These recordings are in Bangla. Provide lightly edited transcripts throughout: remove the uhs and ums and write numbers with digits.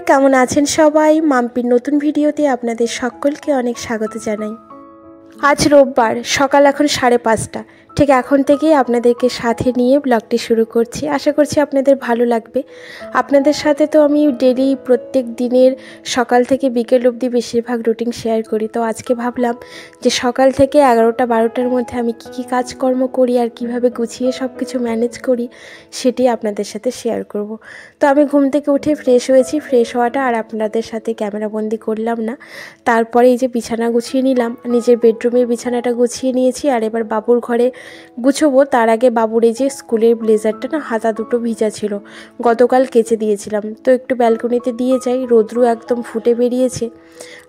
কেমন আছেন সবাই? মাম্পির নতুন ভিডিওতে আপনাদের সকলকে অনেক স্বাগত জানাই। আজ রোববার, সকাল এখন 5:30। ঠিক এখন থেকেই আপনাদেরকে সাথে নিয়ে ব্লগটি শুরু করছি। আশা করছি আপনাদের ভালো লাগবে। আপনাদের সাথে তো আমি ডেলি প্রত্যেক দিনের সকাল থেকে বিকেল অবধি বেশিরভাগ রুটিন শেয়ার করি। তো আজকে ভাবলাম যে সকাল থেকে 11টা-12টার মধ্যে আমি কী কাজকর্ম করি আর কিভাবে গুছিয়ে সব কিছু ম্যানেজ করি সেটি আপনাদের সাথে শেয়ার করব। তো আমি ঘুম থেকে উঠে ফ্রেশ হয়েছি। ফ্রেশ হওয়াটা আর আপনাদের সাথে ক্যামেরাবন্দি করলাম না। তারপরে এই যে বিছানা গুছিয়ে নিলাম, নিজের বেডরুমের বিছানাটা গুছিয়ে নিয়েছি। আর এবার বাবুর ঘরে গুছোবো। তার আগে বাবুর এই যে স্কুলের ব্লেজারটা না, হাতা দুটো ভিজা ছিল, গতকাল কেচে দিয়েছিলাম। তো একটু ব্যালকনিতে দিয়ে যাই, রোদ্রু একদম ফুটে বেরিয়েছে।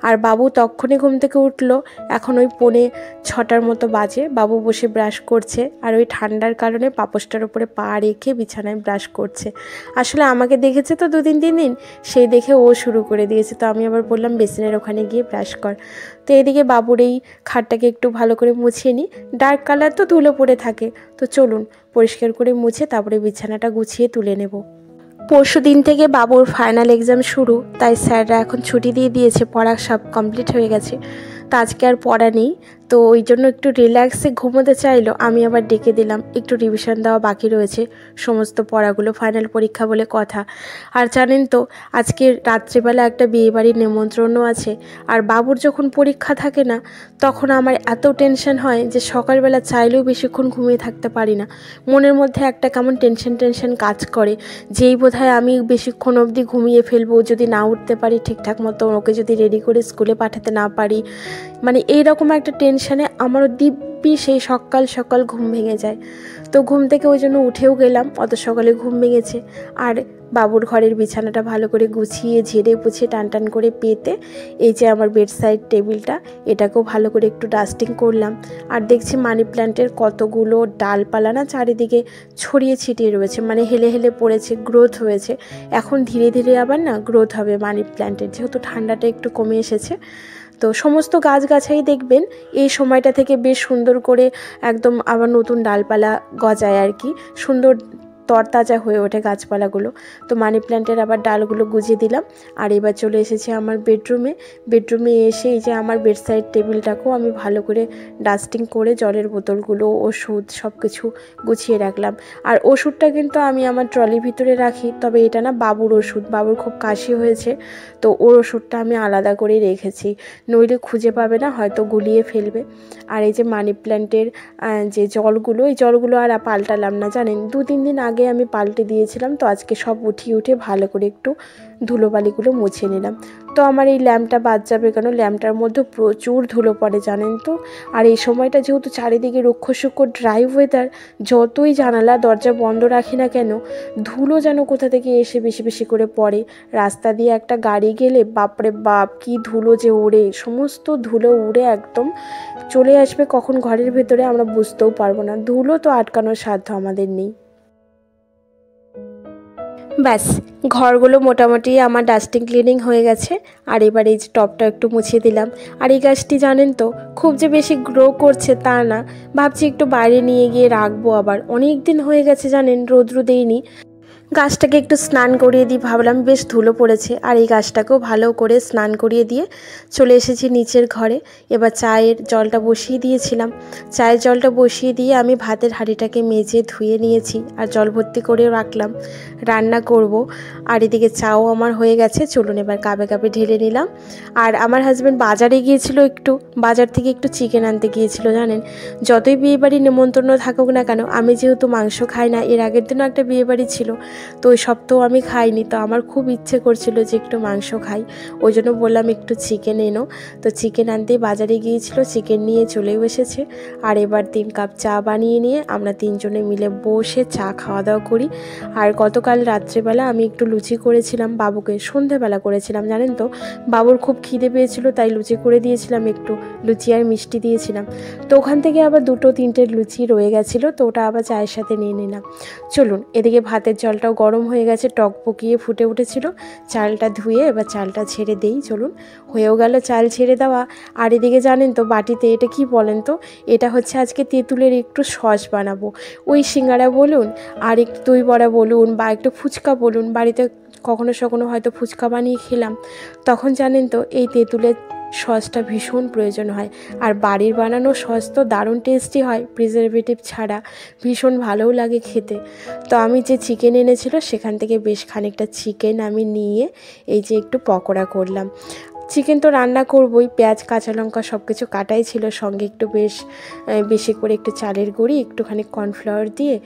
আর বাবু তক্ষণে ঘুম থেকে উঠলো। এখন ওই 5:45 মতো বাজে। বাবু বসে ব্রাশ করছে আর ওই ঠান্ডার কারণে পাপোশটার উপরে পা রেখে বিছানায় ব্রাশ করছে। আসলে আমাকে দেখেছে তো 2-3 দিন, সেই দেখে ও শুরু করে দিয়েছে। তো আমি আবার বললাম বেসিনের ওখানে গিয়ে ব্রাশ কর। তো এদিকে বাবুর এই খাটটাকে একটু ভালো করে মুছিয়ে নিই। ডার্ক কালার তো ধুলো পড়ে থাকে। তো চলুন পরিষ্কার করে মুছে তারপরে বিছানাটা গুছিয়ে তুলে নেব। পরশু দিন থেকে বাবুর ফাইনাল এক্সাম শুরু, তাই স্যাররা এখন ছুটি দিয়ে দিয়েছে। পড়া সব কমপ্লিট হয়ে গেছে। তো আজকে আর পড়া নেই। তো ওই জন্য একটু রিল্যাক্সে ঘুমোতে চাইলো। আমি আবার ডেকে দিলাম, একটু রিভিশন দেওয়া বাকি রয়েছে সমস্ত পড়াগুলো, ফাইনাল পরীক্ষা বলে কথা। আর জানেন তো আজকে রাত্রিবেলা একটা বিয়েবাড়ির নেমন্ত্রণও আছে। আর বাবুর যখন পরীক্ষা থাকে না, তখন আমার এত টেনশন হয় যে সকালবেলা চাইলেও বেশিক্ষণ ঘুমিয়ে থাকতে পারি না। মনের মধ্যে একটা কেমন টেনশন কাজ করে, যেই বোধহয় আমি বেশিক্ষণ অবধি ঘুমিয়ে ফেলবো, যদি না উঠতে পারি ঠিকঠাক মতো, ওকে যদি রেডি করে স্কুলে পাঠাতে না পারি, মানে এইরকম একটা টেনশানে আমারও দিব্যি সেই সকাল সকাল ঘুম ভেঙে যায়। তো ঘুম থেকে ওই জন্য উঠেও গেলাম, অত সকালে ঘুম ভেঙেছে। আর বাবুর ঘরের বিছানাটা ভালো করে গুছিয়ে ঝেড়ে পুছিয়ে টান করে পেতে, এই যে আমার বেড সাইড টেবিলটা, এটাকেও ভালো করে একটু ডাস্টিং করলাম। আর দেখছি মানি প্ল্যান্টের কতগুলো ডালপালা না চারিদিকে ছড়িয়ে ছিটিয়ে রয়েছে, মানে হেলে হেলে পড়েছে, গ্রোথ হয়েছে। এখন ধীরে ধীরে আবার না গ্রোথ হবে মানি প্ল্যান্টের, যেহেতু ঠান্ডাটা একটু কমে এসেছে। তো সমস্ত গাছগাছাই দেখবেন এই সময়টা থেকে বেশ সুন্দর করে একদম আবার নতুন ডালপালা গজায় আর কি, সুন্দর তরতাজা হয়ে ওঠে গাছপালাগুলো। তো মানি প্ল্যান্টের আবার ডালগুলো গুজিয়ে দিলাম। আর এবার চলে এসেছি আমার বেডরুমে এসে এই যে আমার বেডসাইড টেবিলটাকেও আমি ভালো করে ডাস্টিং করে জলের বোতলগুলো, ওষুধ সব কিছু গুছিয়ে রাখলাম। আর ওষুধটা কিন্তু আমি আমার ট্রলির ভিতরে রাখি, তবে এটা না বাবুর ওষুধ, বাবুর খুব কাশি হয়েছে, তো ওর ওষুধটা আমি আলাদা করে রেখেছি, নইলে খুঁজে পাবে না, হয়তো গুলিয়ে ফেলবে। আর এই যে মানি প্ল্যান্টের যে জলগুলো, এই জলগুলো আর পাল্টালাম না জানেন, 2-3 দিন আগে আমি পাল্টে দিয়েছিলাম। তো আজকে সব উঠিয়ে ভালো করে একটু ধুলোবালিগুলো মুছে নিলাম। তো আমার এই ল্যাম্পটা বাদ যাবে কেন, ল্যাম্পটার মধ্যে প্রচুর ধুলো পড়ে জানেন তো। আর এই সময়টা যেহেতু চারিদিকে রুক্ষ ড্রাই ওয়েদার, যতই জানালা দরজা বন্ধ রাখি না কেন, ধুলো যেন কোথা থেকে এসে বেশি করে পড়ে। রাস্তা দিয়ে একটা গাড়ি গেলে বাপরে বাপ কি ধুলো যে ওড়ে, সমস্ত ধুলো উড়ে একদম চলে আসবে কখন ঘরের ভেতরে আমরা বুঝতেও পারবো না। ধুলো তো আটকানোর সাধ্য আমাদের নেই। ব্যাস, ঘরগুলো মোটামুটি আমার ডাস্টিং ক্লিনিং হয়ে গেছে। আর এবার এই যে টপটা একটু মুছিয়ে দিলাম। আর এই গাছটি জানেন তো খুব যে বেশি গ্রো করছে তা না, ভাবছি একটু বাইরে নিয়ে গিয়ে রাখবো। আবার অনেক দিন হয়ে গেছে জানেন রোদ্রু দেইনি। গাছটাকে একটু স্নান করিয়ে দিই ভাবলাম, বেশ ধুলো পড়েছে। আর এই গাছটাকেও ভালো করে স্নান করিয়ে দিয়ে চলে এসেছি নিচের ঘরে। এবার চায়ের জলটা বসিয়ে দিয়েছিলাম। চায়ের জলটা বসিয়ে দিয়ে আমি ভাতের হাঁড়িটাকে মেজে ধুয়ে নিয়েছি আর জল ভর্তি করেও রাখলাম, রান্না করব। আর এদিকে চাও আমার হয়ে গেছে, চলুন এবার কাপে ঢেলে নিলাম। আর আমার হাজব্যান্ড বাজারে গিয়েছিল, বাজার থেকে একটু চিকেন আনতে গিয়েছিল জানেন। যতই বিয়েবাড়ি নেমন্তন্ন থাকুক না কেন, আমি যেহেতু মাংস খাই না, এর আগের দিনও একটা বিয়েবাড়ি ছিল, তো ওই সপ্তাহ আমি খাইনি। তো আমার খুব ইচ্ছে করছিল যে একটু মাংস খাই, ওই জন্য বললাম একটু চিকেন এনো। তো চিকেন আনতেই বাজারে গিয়েছিল, চিকেন নিয়ে চলেও এসেছে। আর এবার 3 কাপ চা বানিয়ে নিয়ে আমরা 3 জনে মিলে বসে চা খাওয়া দাওয়া করি। আর গতকাল রাত্রেবেলা আমি একটু লুচি করেছিলাম বাবুকে, সন্ধেবেলা করেছিলাম জানেন তো। বাবুর খুব খিদে পেয়েছিল, তাই লুচি করে দিয়েছিলাম, একটু লুচি আর মিষ্টি দিয়েছিলাম। তো ওখান থেকে আবার 2-3টে লুচি রয়ে গেছিলো, তো ওটা আবার চায়ের সাথে নিয়ে নিলাম। চলুন এদিকে ভাতের জলটাও গরম হয়ে গেছে, টক পকিয়ে ফুটে উঠেছিল। চালটা ধুয়ে এবার চালটা ছেড়ে দেই, চলুন। হয়েও গেল চাল ছেড়ে দেওয়া। আর এদিকে জানেন তো বাটিতে এটা কি বলেন তো, এটা হচ্ছে আজকে তেঁতুলের একটু সস বানাবো। ওই সিঙ্গারা বলুন আর একটু দই বড়া বলুন বা একটু ফুচকা বলুন, বাড়িতে কখনো কখনো হয়তো ফুচকা বানিয়ে খেলাম, তখন জানেন তো এই তেঁতুলের সসটা ভীষণ প্রয়োজন হয়। আর বাড়ির বানানো সস তো দারুণ টেস্টি হয়, প্রিজারভেটিভ ছাড়া, ভীষণ ভালোও লাগে খেতে। তো আমি যে চিকেন এনেছিল সেখান থেকে বেশ খানিকটা চিকেন আমি নিয়ে এই যে একটু পকোড়া করলাম। চিকেন তো রান্না করবই, পেঁয়াজ কাঁচা লঙ্কা সব কিছু কাটাই ছিল, সঙ্গে একটু বেশি করে একটু চালের গুঁড়ি, একটুখানি কর্নফ্লাওয়ার দিয়ে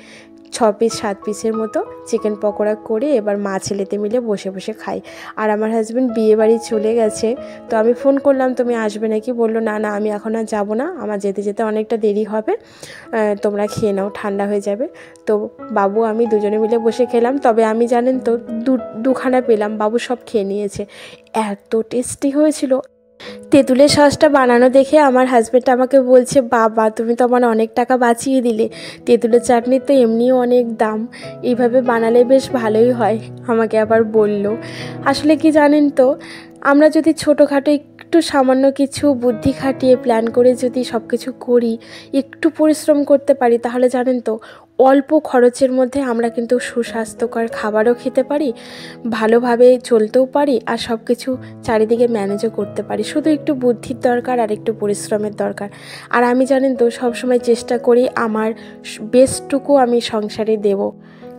6 পিস 7 পিসের মতো চিকেন পকোড়া করে এবার মা ছেলেতে মিলে বসে বসে খাই। আর আমার হাজব্যান্ড বিয়েবাড়ি চলে গেছে, তো আমি ফোন করলাম তুমি আসবে নাকি, বললো না না আমি এখন আর যাবো না, আমার যেতে যেতে অনেকটা দেরি হবে, তোমরা খেয়ে নাও, ঠান্ডা হয়ে যাবে। তো বাবু আমি দুজনে মিলে বসে খেলাম। তবে আমি জানেন তো দুখানা পেলাম, বাবু সব খেয়ে নিয়েছে, এত টেস্টি হয়েছিল। তেঁতুলের সসটা বানানো দেখে আমার হাজব্যান্ড আমাকে বলছে, বাবা তুমি তো আমার অনেক টাকা বাঁচিয়ে দিলে, তেঁতুলের চাটনির তো এমনিও অনেক দাম, এইভাবে বানালে বেশ ভালোই হয়, আমাকে আবার বলল। আসলে কি জানেন তো, আমরা যদি ছোটোখাটো একটু সামান্য কিছু বুদ্ধি খাটিয়ে প্ল্যান করে যদি সব কিছু করি, একটু পরিশ্রম করতে পারি, তাহলে জানেন তো অল্প খরচের মধ্যে আমরা কিন্তু সুস্বাস্থ্যকর খাবারও খেতে পারি, ভালোভাবে চলতেও পারি, আর সব কিছু চারিদিকে ম্যানেজও করতে পারি। শুধু একটু বুদ্ধির দরকার আর একটু পরিশ্রমের দরকার। আর আমি জানেন তো সবসময় চেষ্টা করি আমার বেস্টটুকু আমি সংসারে দেব।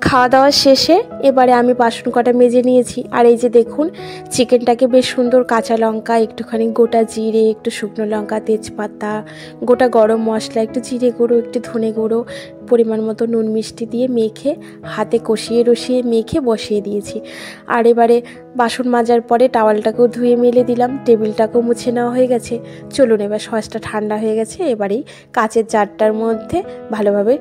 খাওয়া দাওয়া শেষে এবারে আমি বাসন কটা মেজে নিয়েছি। আর এই যে দেখুন, চিকেনটাকে বেশ সুন্দর কাঁচা লঙ্কা, একটুখানি গোটা জিরে, একটু শুকনো লঙ্কা, তেজপাতা, গোটা গরম মশলা, একটু জিরে গুঁড়ো, একটু ধনে গুঁড়ো, পরিমাণ মতো নুন মিষ্টি দিয়ে মেখে হাতে কষিয়ে রসিয়ে মেখে বসিয়ে দিয়েছি। আর এবারে বাসন মাজার পরে টাওয়ালটাকেও ধুয়ে মেলে দিলাম, টেবিলটাকেও মুছে নেওয়া হয়ে গেছে। চলুন এবার সসটা ঠান্ডা হয়ে গেছে, এবারেই কাচের জারটার মধ্যে ভালোভাবে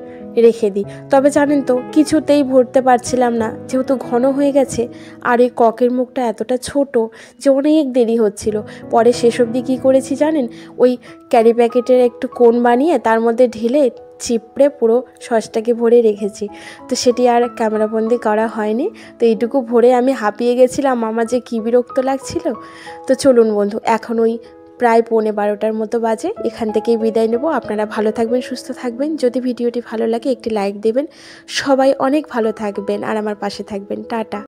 রেখে দিই। তবে জানেন তো কিছুতেই ভরতে পারছিলাম না, যেহেতু ঘন হয়ে গেছে, আর এই ককের মুখটা এতটা ছোট যে অনেক দেরি হচ্ছিল। পরে শেষ অবধি কী করেছি জানেন, ওই ক্যারি প্যাকেটের একটু কোণ বানিয়ে তার মধ্যে ঢেলে চিপড়ে পুরো সসটাকে ভরে রেখেছি। তো সেটি আর ক্যামেরাবন্দি করা হয়নি। তো এইটুকু ভরে আমি হাঁপিয়ে গেছিলাম, আমার যে কী বিরক্ত লাগছিল। তো চলুন বন্ধু, এখন ওই প্রায় 11:15 মতো বাজে, এখান থেকেই বিদায় নেব। আপনারা ভালো থাকবেন, সুস্থ থাকবেন। যদি ভিডিওটি ভালো লাগে একটি লাইক দেবেন। সবাই অনেক ভালো থাকবেন আর আমার পাশে থাকবেন। টাটা।